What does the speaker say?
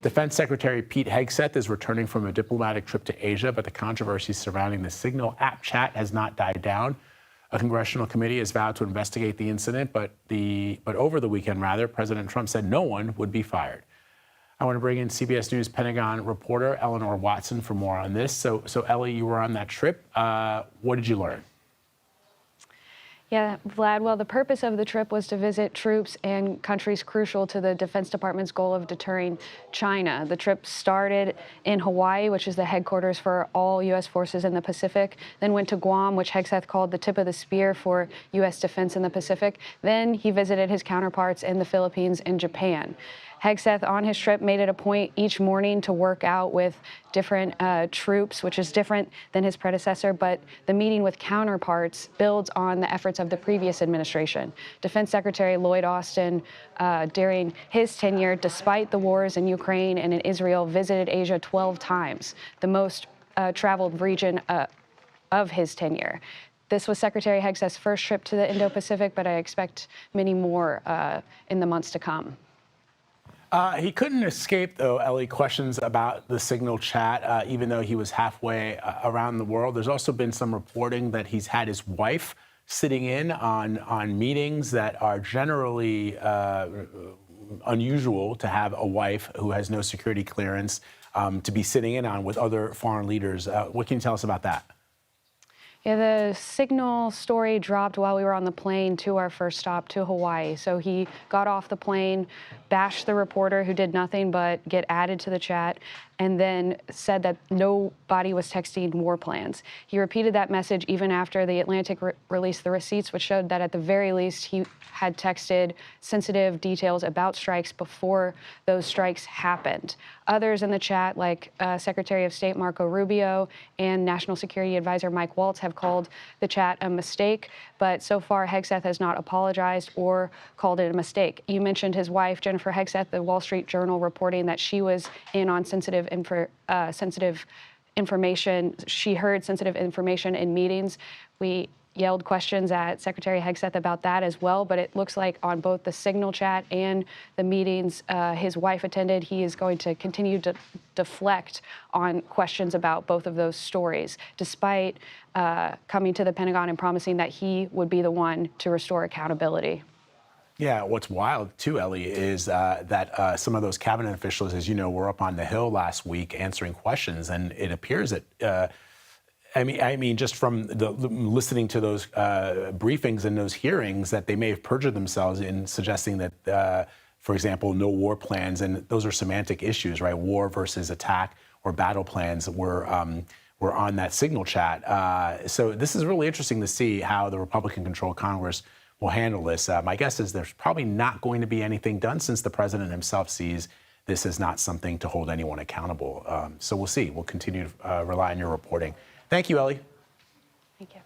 Defense Secretary Pete Hegseth is returning from a diplomatic trip to Asia, but the controversy surrounding the Signal app chat has not died down. A congressional committee has vowed to investigate the incident, but over the weekend, President Trump said no one would be fired. I want to bring in CBS News Pentagon reporter Ellee Watson for more on this. So Ellie, you were on that trip. What did you learn? Yeah, Vlad, well, the purpose of the trip was to visit troops and countries crucial to the Defense Department's goal of deterring China. The trip started in Hawaii, which is the headquarters for all U.S. forces in the Pacific, then went to Guam, which Hegseth called the tip of the spear for U.S. defense in the Pacific. Then he visited his counterparts in the Philippines and Japan. Hegseth on his trip made it a point each morning to work out with different troops, which is different than his predecessor, but the meeting with counterparts builds on the efforts of the previous administration. Defense Secretary Lloyd Austin, during his tenure, despite the wars in Ukraine and in Israel, visited Asia 12 times, the most traveled region of his tenure. This was Secretary Hegseth's first trip to the Indo-Pacific, but I expect many more in the months to come. He couldn't escape, though, Ellie, questions about the Signal chat, even though he was halfway around the world. There's also been some reporting that he's had his wife sitting in on meetings that are generally unusual to have a wife who has no security clearance to be sitting in on with other foreign leaders. What can you tell us about that? Yeah, the Signal story dropped while we were on the plane to our first stop to Hawaii. So he got off the plane, bashed the reporter who did nothing but get added to the chat, and then said that nobody was texting war plans. He repeated that message even after the Atlantic released the receipts, which showed that at the very least he had texted sensitive details about strikes before those strikes happened. Others in the chat, like Secretary of State Marco Rubio and National Security Advisor Mike Waltz, have called the chat a mistake, but so far Hegseth has not apologized or called it a mistake. You mentioned his wife, Jennifer Hegseth, the Wall Street Journal reporting that she was in on sensitive information. She heard sensitive information in meetings. We yelled questions at Secretary Hegseth about that as well, but it looks like on both the Signal chat and the meetings his wife attended, he is going to continue to deflect on questions about both of those stories, despite coming to the Pentagon and promising that he would be the one to restore accountability. Yeah, what's wild, too, Ellie, is that some of those cabinet officials, as you know, were up on the Hill last week answering questions, and it appears that I mean, just from listening to those briefings and those hearings, that they may have perjured themselves in suggesting that, for example, no war plans, and those are semantic issues, right? War versus attack or battle plans were on that Signal chat. So this is really interesting to see how the Republican-controlled Congress will handle this. My guess is there's probably not going to be anything done since the president himself sees this as not something to hold anyone accountable. So we'll see. We'll continue to rely on your reporting. Thank you, Ellie. Thank you.